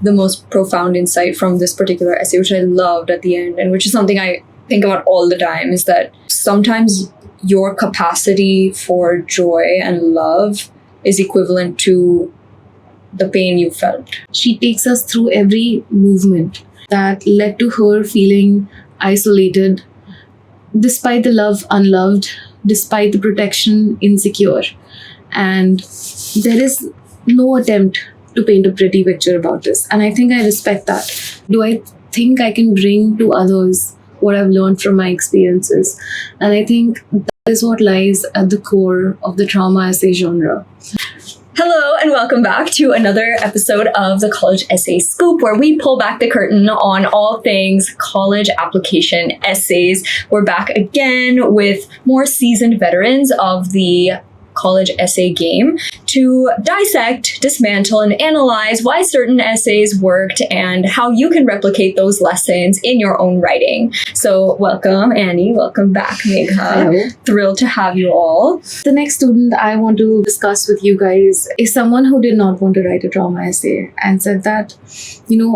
the most profound insight from this particular essay, which I loved at the end, and which is something I think about all the time, is that sometimes your capacity for joy and love is equivalent to the pain you felt. She takes us through every movement that led to her feeling isolated, despite the love unloved, despite the protection insecure. And there is no attempt to paint a pretty picture about this. And I think I respect that. Do I think I can bring to others what I've learned from my experiences? And I think that is what lies at the core of the trauma essay genre. Hello and welcome back to another episode of the College Essay Scoop, where we pull back the curtain on all things college application essays. We're back again with more seasoned veterans of the college essay game to dissect, dismantle, and analyze why certain essays worked and how you can replicate those lessons in your own writing. So welcome, Annie. Welcome back, Megha. Hello. Thrilled to have you all. The next student I want to discuss with you guys is someone who did not want to write a trauma essay and said that,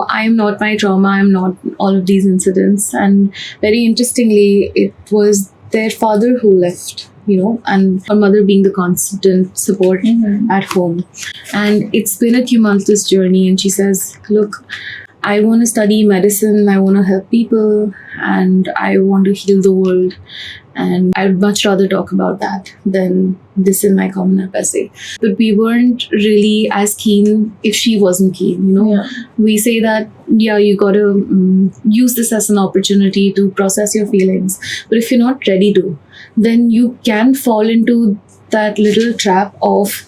I'm not my trauma, I'm not all of these incidents. And very interestingly, it was their father who left, and her mother being the constant support at home. And it's been a tumultuous journey. And she says, look, I want to study medicine, I want to help people, and I want to heal the world. And I'd much rather talk about that than this in my Common App essay. But we weren't really as keen if she wasn't keen, Yeah. We say that, you got to use this as an opportunity to process your feelings. But if you're not ready to, then you can fall into that little trap of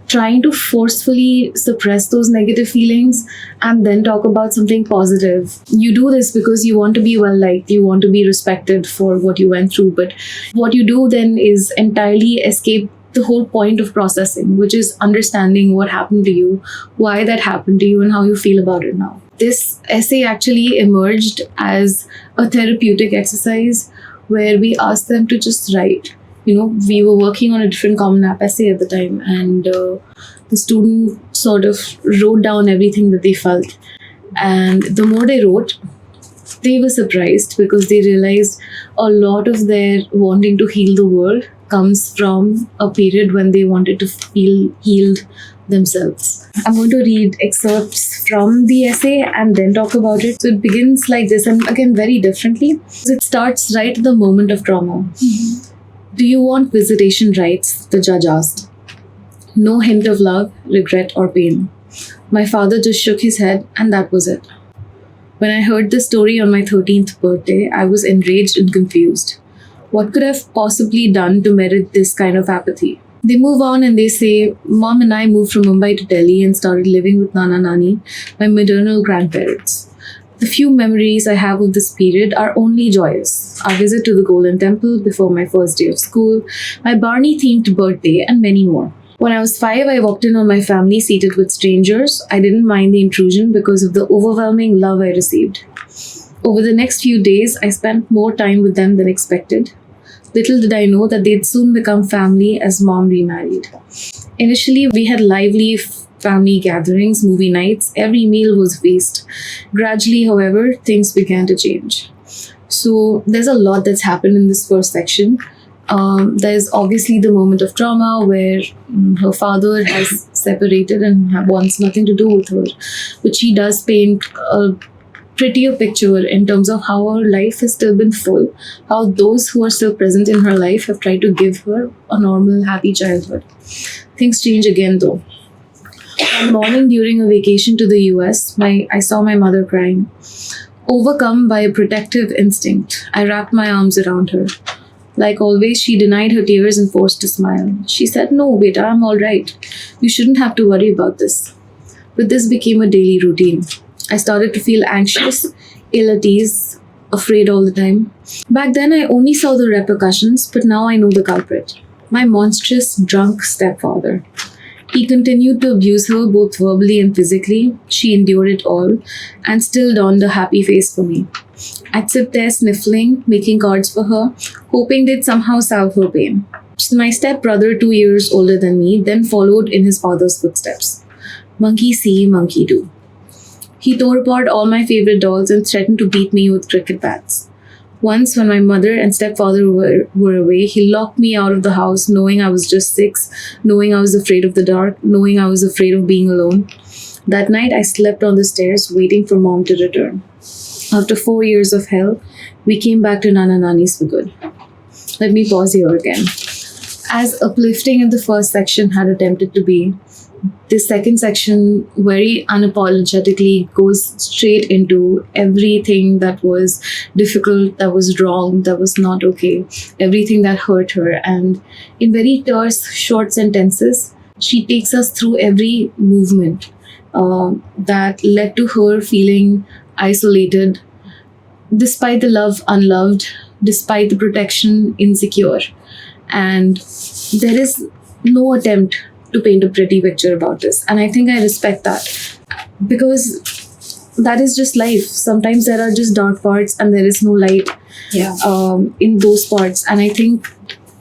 trying to forcefully suppress those negative feelings and then talk about something positive. You do this because you want to be well liked, you want to be respected for what you went through. But what you do then is entirely escape the whole point of processing, which is understanding what happened to you, why that happened to you, and how you feel about it now. This essay actually emerged as a therapeutic exercise where we asked them to just write. We were working on a different Common App essay at the time, and the student sort of wrote down everything that they felt. And the more they wrote, they were surprised because they realized a lot of their wanting to heal the world comes from a period when they wanted to feel healed themselves. I'm going to read excerpts from the essay and then talk about it. So it begins like this, and again, very differently. So it starts right at the moment of trauma. Do you want visitation rights? The judge asked. No hint of love, regret, or pain. My father just shook his head, and that was it. When I heard this story on my 13th birthday, I was enraged and confused. What could I have possibly done to merit this kind of apathy? They move on and they say, Mom and I moved from Mumbai to Delhi and started living with Nana Nani, my maternal grandparents. The few memories I have of this period are only joyous. Our visit to the Golden Temple before my first day of school, my Barney-themed birthday, and many more. When I was 5, I walked in on my family seated with strangers. I didn't mind the intrusion because of the overwhelming love I received. Over the next few days, I spent more time with them than expected. Little did I know that they'd soon become family as Mom remarried. Initially, we had lively family gatherings, movie nights, every meal was feast. Gradually, however, things began to change. So there's a lot that's happened in this first section. There's obviously the moment of trauma where her father has separated and wants nothing to do with her. But she does paint a prettier picture in terms of how her life has still been full, how those who are still present in her life have tried to give her a normal, happy childhood. Things change again though. One morning during a vacation to the US, I saw my mother crying. Overcome by a protective instinct, I wrapped my arms around her. Like always, she denied her tears and forced a smile. She said, No, beta, I'm all right. You shouldn't have to worry about this. But this became a daily routine. I started to feel anxious, ill at ease, afraid all the time. Back then, I only saw the repercussions, but now I know the culprit. My monstrous, drunk stepfather. He continued to abuse her both verbally and physically. She endured it all and still donned a happy face for me. I'd sit there sniffling, making cards for her, hoping they'd somehow salve her pain. My stepbrother, 2 years older than me, then followed in his father's footsteps. Monkey see, monkey do. He tore apart all my favorite dolls and threatened to beat me with cricket bats. Once, when my mother and stepfather were away, he locked me out of the house knowing I was just 6, knowing I was afraid of the dark, knowing I was afraid of being alone. That night, I slept on the stairs waiting for mom to return. After 4 years of hell, we came back to Nana Nani's for good. Let me pause here again. As uplifting as the first section had attempted to be, this second section very unapologetically goes straight into everything that was difficult, that was wrong, that was not okay, everything that hurt her. And in very terse, short sentences, she takes us through every movement that led to her feeling isolated, despite the love unloved, despite the protection insecure. And there is no attempt to paint a pretty picture about this. And I think I respect that, because that is just life. Sometimes there are just dark parts and there is no light in those parts. And I think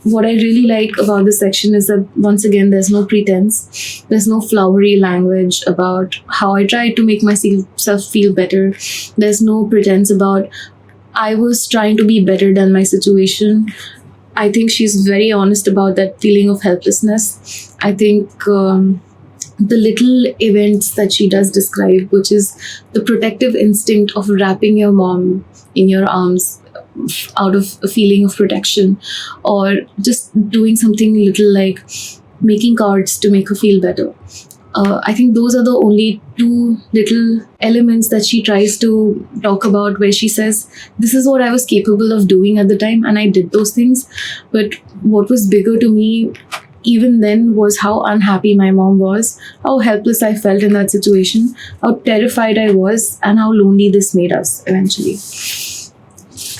what I really like about this section is that, once again, there's no pretense. There's no flowery language about how I tried to make myself feel better. There's no pretense about I was trying to be better than my situation. I think she's very honest about that feeling of helplessness. I think the little events that she does describe, which is the protective instinct of wrapping your mom in your arms out of a feeling of protection, or just doing something little like making cards to make her feel better. I think those are the only two little elements that she tries to talk about, where she says, this is what I was capable of doing at the time, and I did those things. But what was bigger to me even then was how unhappy my mom was, how helpless I felt in that situation, how terrified I was, and how lonely this made us eventually.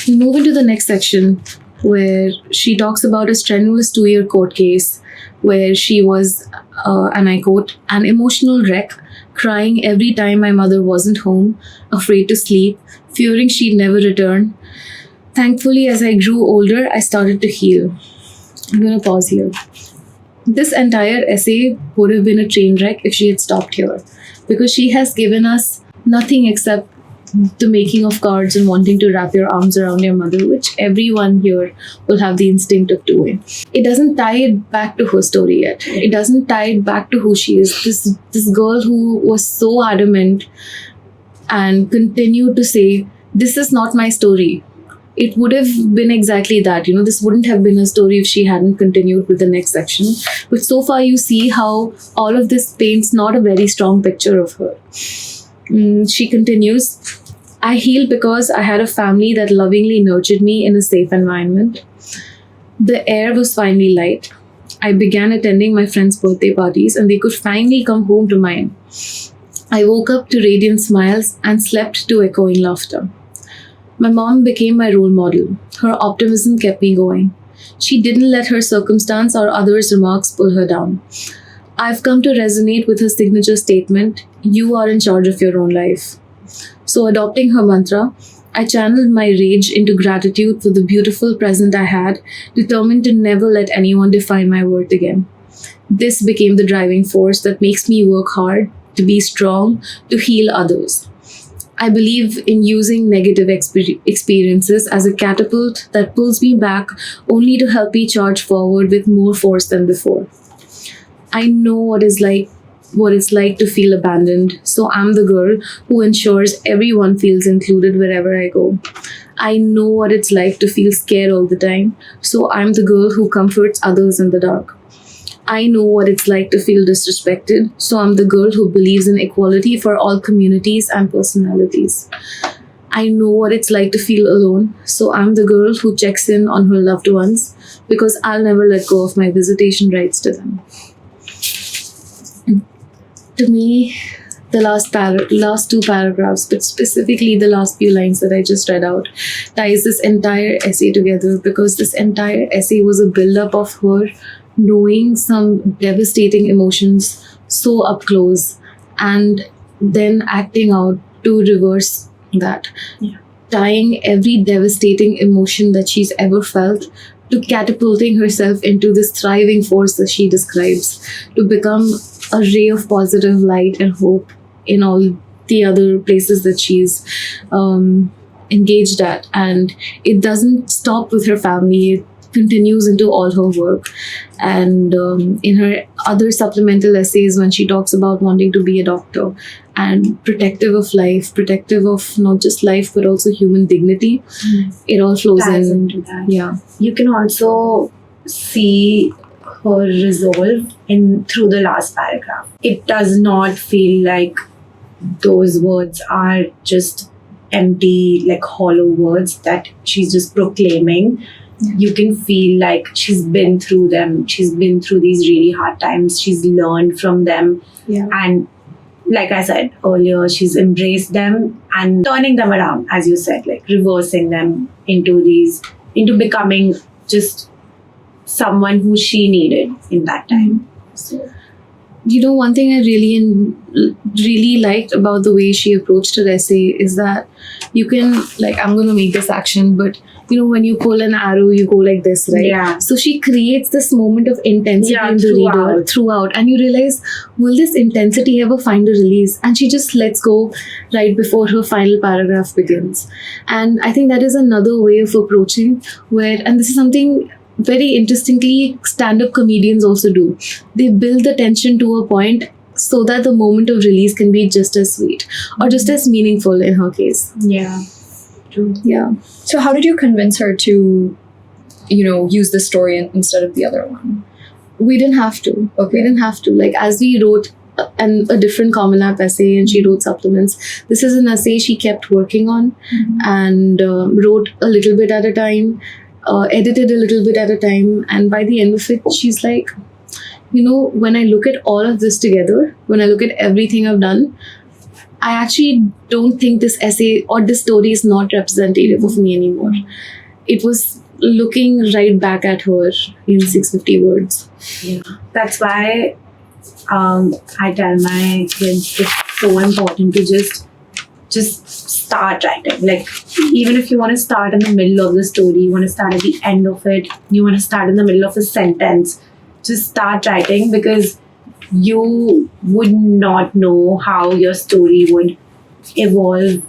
We move into the next section, where she talks about a strenuous 2-year court case where she was, and I quote, an emotional wreck, crying every time my mother wasn't home, afraid to sleep, fearing she'd never return. Thankfully, as I grew older, I started to heal. I'm going to pause here. This entire essay would have been a train wreck if she had stopped here, because she has given us nothing except the making of cards and wanting to wrap your arms around your mother, which everyone here will have the instinct of doing. It doesn't tie it back to her story yet. It doesn't tie it back to who she is. This girl who was so adamant and continued to say, this is not my story. It would have been exactly that. This wouldn't have been a story if she hadn't continued with the next section. But so far you see how all of this paints not a very strong picture of her. She continues, I healed because I had a family that lovingly nurtured me in a safe environment. The air was finally light. I began attending my friends' birthday parties, and they could finally come home to mine. I woke up to radiant smiles and slept to echoing laughter. My mom became my role model. Her optimism kept me going. She didn't let her circumstance or others' remarks pull her down. I've come to resonate with her signature statement, you are in charge of your own life. So, adopting her mantra, I channeled my rage into gratitude for the beautiful present I had, determined to never let anyone define my worth again. This became the driving force that makes me work hard, to be strong, to heal others. I believe in using negative experiences as a catapult that pulls me back only to help me charge forward with more force than before. I know what it's like to feel abandoned, so I'm the girl who ensures everyone feels included wherever I go. I know what it's like to feel scared all the time, so I'm the girl who comforts others in the dark. I know what it's like to feel disrespected, so I'm the girl who believes in equality for all communities and personalities. I know what it's like to feel alone, so I'm the girl who checks in on her loved ones, because I'll never let go of my visitation rights to them. To me, the last two paragraphs, but specifically the last few lines that I just read out, ties this entire essay together, because this entire essay was a build-up of her knowing some devastating emotions so up close and then acting out to reverse that. Yeah. Tying every devastating emotion that she's ever felt to catapulting herself into this thriving force that she describes, to become a ray of positive light and hope in all the other places that she's engaged at. And it doesn't stop with her family. It continues into all her work. And in her other supplemental essays, when she talks about wanting to be a doctor and protective of life, protective of not just life but also human dignity, it all flows Ties in. into that. Yeah. You can also see her resolve through the last paragraph. It does not feel like those words are just empty, like hollow words that she's just proclaiming. You can feel like she's been through them. She's been through these really hard times. She's learned from them. Yeah. And like I said earlier, she's embraced them and turning them around, as you said, like reversing them into becoming just someone who she needed in that time. So, One thing I really liked about the way she approached her essay is that you can, like, I'm going to make this action, but when you pull an arrow, you go like this, right? Yeah. So she creates this moment of intensity in the throughout. reader throughout, and you realize, will this intensity ever find a release? And she just lets go right before her final paragraph begins. And I think that is another way of approaching and this is something very interestingly stand-up comedians also do. They build the tension to a point so that the moment of release can be just as sweet or just as meaningful in her case. Yeah. True. Yeah. So how did you convince her to, use this story instead of the other one? We didn't have to. Okay. We didn't have to. Like, as we wrote a different Common App essay and she wrote supplements, this is an essay she kept working on and wrote a little bit at a time, edited a little bit at a time. And by the end of it, she's like, when I look at all of this together, when I look at everything I've done, I actually don't think this essay or this story is not representative of me anymore. It was looking right back at her in 650 words. Yeah. That's why I tell my kids it's so important to just start writing. Like, even if you want to start in the middle of the story, you want to start at the end of it, you want to start in the middle of a sentence, just start writing, because you would not know how your story would evolve,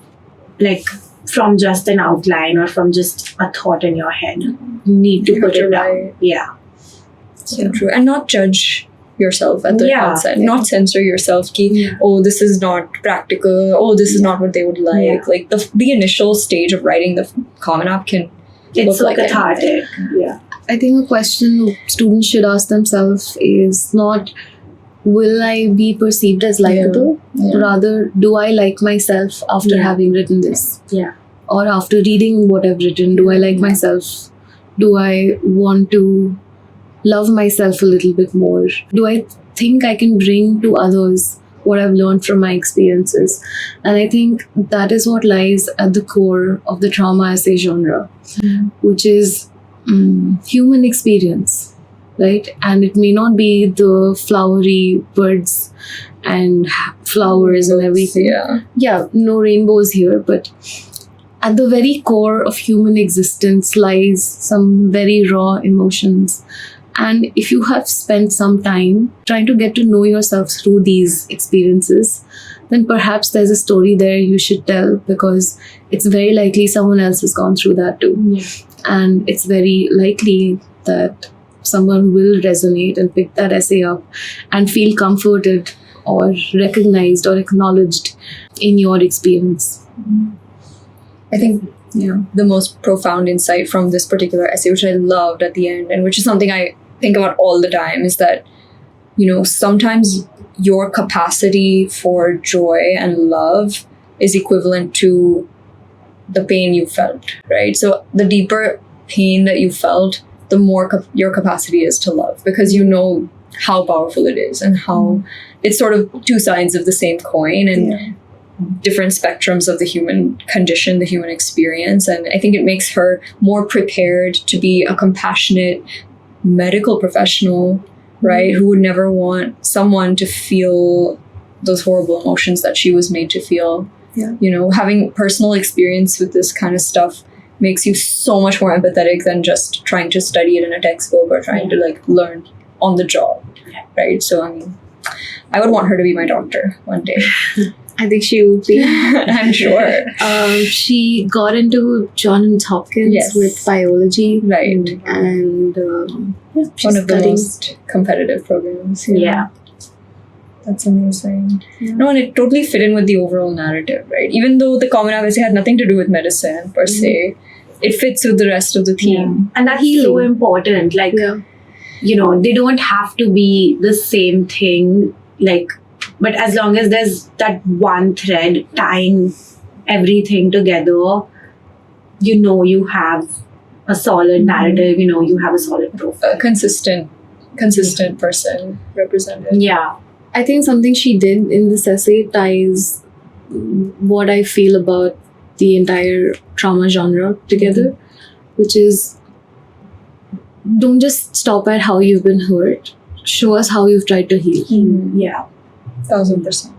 like from just an outline or from just a thought in your head. You need to You put have to it down. write. Yeah. So true. And not judge yourself at the Yeah. outset. Not censor yourself. Oh, this is not practical. Oh, this is not what they would like. Yeah. Like the initial stage of writing the Common App can It's look so like cathartic. Yeah. I think a question students should ask themselves is not, will I be perceived as likable? Yeah. Rather, do I like myself after Yeah. having written this? Yeah. Or after reading what I've written, do I like myself? Do I want to love myself a little bit more? Do I think I can bring to others what I've learned from my experiences? And I think that is what lies at the core of the trauma essay genre, which is human experience, right? And it may not be the flowery birds and flowers and everything. Yeah. No rainbows here, but at the very core of human existence lies some very raw emotions. And if you have spent some time trying to get to know yourself through these experiences, then perhaps there's a story there you should tell, because it's very likely someone else has gone through that too. Yeah. And it's very likely that someone will resonate and pick that essay up and feel comforted or recognized or acknowledged in your experience. I think the most profound insight from this particular essay, which I loved at the end, and which is something I think about all the time, is that, sometimes your capacity for joy and love is equivalent to the pain you felt, right? So the deeper pain that you felt, the more your capacity is to love, because you know how powerful it is and how it's sort of two sides of the same coin and different spectrums of the human condition, the human experience. And I think it makes her more prepared to be a compassionate medical professional, right? Who would never want someone to feel those horrible emotions that she was made to feel. Yeah. Having personal experience with this kind of stuff makes you so much more empathetic than just trying to study it in a textbook or trying to learn on the job, right? So I would want her to be my doctor one day. I think she will be. I'm sure. She got into Johns Hopkins Yes. with biology. Right. And she's One of the studying. most competitive programs. Yeah. That's amazing. Yeah. No, and it totally fit in with the overall narrative, right? Even though the common obviously had nothing to do with medicine per se, it fits with the rest of the theme. And that's so Healing. important. Like, Yeah. they don't have to be the same thing. Like, but as long as there's that one thread tying everything together, you have a solid narrative. You have a solid profile. A consistent person represented. Yeah. I think something she did in this essay ties what I feel about the entire trauma genre together, which is don't just stop at how you've been hurt. Show us how you've tried to heal. Yeah. 1000%.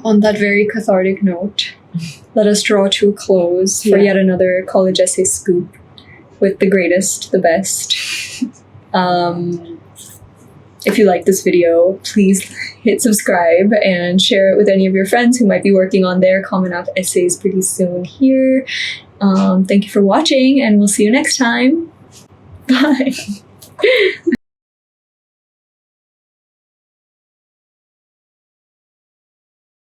On that very cathartic note, let us draw to a close for Yeah. yet another college essay scoop with the greatest, the best. If you like this video, please hit subscribe and share it with any of your friends who might be working on their Common App essays pretty soon here. Thank you for watching, and we'll see you next time. Bye.